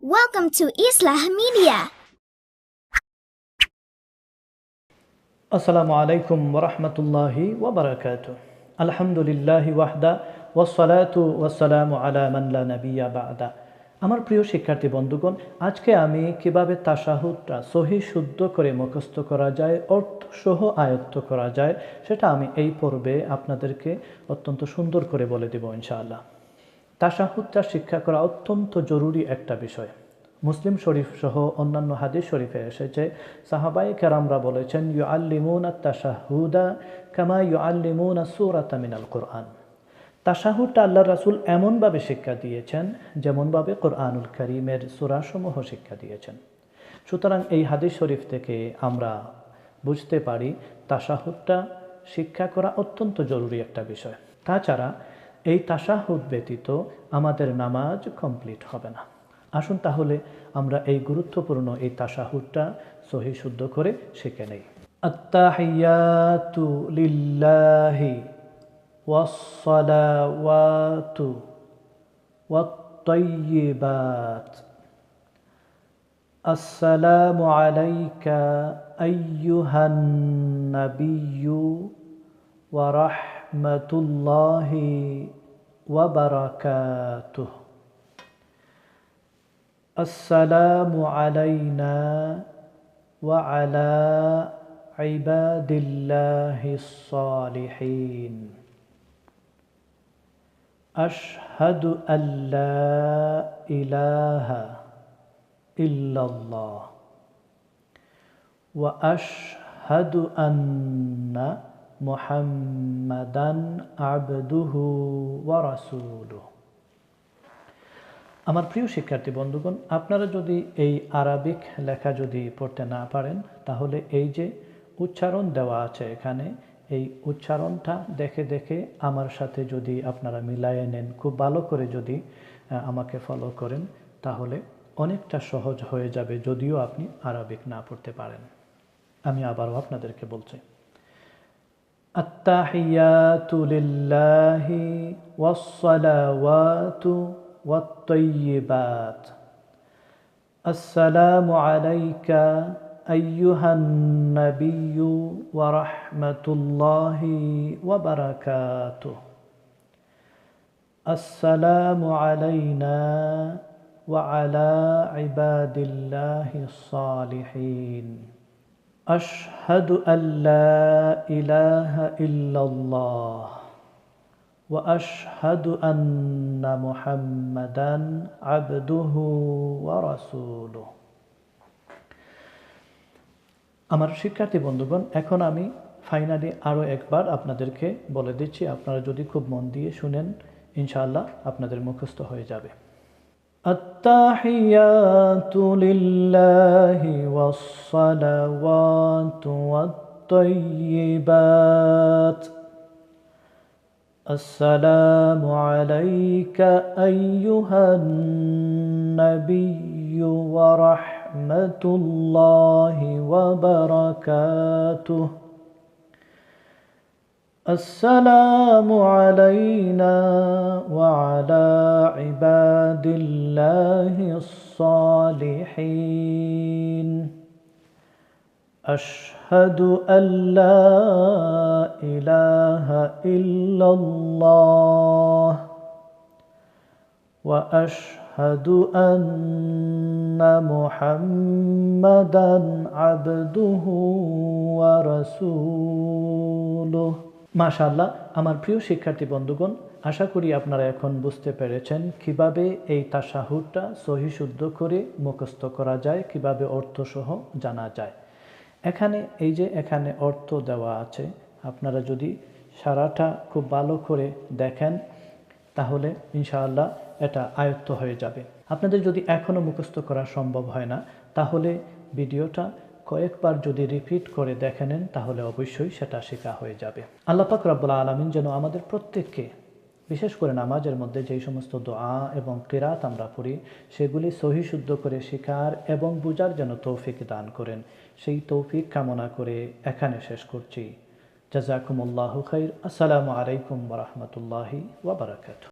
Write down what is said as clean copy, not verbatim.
Welcome to Islah Media. আসসালামু আলাইকুম ওরহমতুল্লাহি ওয়াবারাকাতুহু। আলহামদুলিল্লাহি ওয়াহদা ওয়াসসালাতু ওয়াসসালামু আলা মান লা নাবিয়্যা বা'দা। আমার প্রিয় শিক্ষার্থী বন্ধুগণ, আজকে আমি কিভাবে তাশাহুদটা সহি শুদ্ধ করে মুখস্থ করা যায়, অর্থসহ আয়ত্ত করা যায়, সেটা আমি এই পর্বে আপনাদেরকে অত্যন্ত সুন্দর করে বলে দেব ইনশাআল্লাহ। তাশাহুদটা শিক্ষা করা অত্যন্ত জরুরি একটা বিষয়। মুসলিম শরীফ সহ অন্যান্য হাদিস শরীফে এসেছে, সাহাবায়ে কেরামরা বলেছেন, ইউআল্লিমুনা তাশাহুদা কামা ইউআল্লিমুনা সূরাতা মিনাল কুরআন। তাশাহুদটা আল্লাহর রাসূল এমনভাবে শিক্ষা দিয়েছেন যেমনভাবে কোরআনুল কারীমের সূরাসমূহ শিক্ষা দিয়েছেন। সুতরাং এই হাদিস শরীফ থেকে আমরা বুঝতে পারি তাশাহুদটা শিক্ষা করা অত্যন্ত জরুরি একটা বিষয়। তাছাড়া এই তাশাহুদ ব্যতীত আমাদের নামাজ কমপ্লিট হবে না। আসুন তাহলে আমরা এই গুরুত্বপূর্ণ এই তাশাহুদটা সহি শুদ্ধ করে শিখে নেই। আত্তাহিয়াতু লিল্লাহি ওয়াসসালাওয়াতু ওয়াত-তাইয়্যিবাত। আসসালামু আলাইকা আইয়ুহান নাবিয়্যু ওয়া রাহমাতুল্লাহি ওয়া বারাকাতুহু। আসসালামু আলাইনা ওয়া আলা ইবাদিল্লাহিস সালিহিন। আশহাদু আল্লা ইলাহা ইল্লাল্লাহ ওয়া আশহাদু আন্না মুহাম্মাদান আবদুহু ওয়া রাসূলুহু। আমার প্রিয় শিক্ষার্থী বন্ধুগণ, আপনারা যদি এই আরবিক লেখা যদি পড়তে না পারেন, তাহলে এই যে উচ্চারণ দেওয়া আছে এখানে, এই উচ্চারণটা দেখে দেখে আমার সাথে যদি আপনারা মিলায়ে নেন, খুব ভালো করে যদি আমাকে ফলো করেন, তাহলে অনেকটা সহজ হয়ে যাবে, যদিও আপনি আরবিক না পড়তে পারেন। আমি আবারও আপনাদেরকে বলছি, আত্তাহিয়াতু লিল্লাহি ওয়াসসালাওয়াতু ওয়াত-তাইয়্যিবাত। আসসালামু আলাইকা আইয়ুহান নাবিয়্যু ওয়া রাহমাতুল্লাহি ওয়া বারাকাতুহু। আসসালামু আলাইনা ওয়া আলা ইবাদিল্লাহিস সালিহিন। আশহাদু আল্লা ইলাহা ইল্লাল্লাহ ওয়া আশহাদু আন্না মুহাম্মাদান আবদুহু ওয়া রাসূলুহু। আমার শিক্ষার্থী বন্ধুগণ, এখন আমি ফাইনালি আরও একবার আপনাদেরকে বলে দিচ্ছি, আপনারা যদি খুব মন দিয়ে শুনেন, ইনশাআল্লাহ আপনাদের মুখস্থ হয়ে যাবে। আত্তাহিয়াতু লিল্লাহি ওয়াসসালাওয়াতু ওয়াত-তাইয়্যিবাত। আসসালামু আলাইকা আইয়ুহান নাবিয়্যু ওয়া রাহমাতুল্লাহি ওয়া বারাকাতুহু। আসসালামু আলাইনা ওয়া আলা ইবাদিল্লাহিস সালিহিন। আশহাদু আল্লা ইলাহা ইল্লাল্লাহ ওয়া আশহাদু আন্না মুহাম্মাদান আবদুহু ওয়া রাসূলুহু। মাশাআল্লাহ, আমার প্রিয় শিক্ষার্থী বন্ধুগণ, আশা করি আপনারা এখন বুঝতে পেরেছেন কিভাবে এই তাশাহুদটা সহি শুদ্ধ করে মুখস্থ করা যায়, কিভাবে অর্থসহ জানা যায়। এখানে এই যে এখানে অর্থ দেওয়া আছে, আপনারা যদি সারাটা খুব ভালো করে দেখেন, তাহলে ইনশাআল্লাহ এটা আয়ত্ত হয়ে যাবে। আপনাদের যদি এখনও মুখস্থ করা সম্ভব হয় না, তাহলে ভিডিওটা কয়েকবার যদি রিপিট করে দেখে নেন, তাহলে অবশ্যই সেটা শেখা হয়ে যাবে। আল্লাহ পাক রব্বুল আলামিন যেন আমাদের প্রত্যেককে, বিশেষ করে নামাজের মধ্যে যেই সমস্ত দোয়া এবং কিরাত আমরা পড়ি, সেগুলি সহি শুদ্ধ করে শেখার এবং বুঝার যেন তৌফিক দান করেন, সেই তৌফিক কামনা করে এখানে শেষ করছি। জাযাকুমুল্লাহু খাইর। আসসালামু আলাইকুম ওয়া রাহমাতুল্লাহি ওয়া বারাকাতুহু।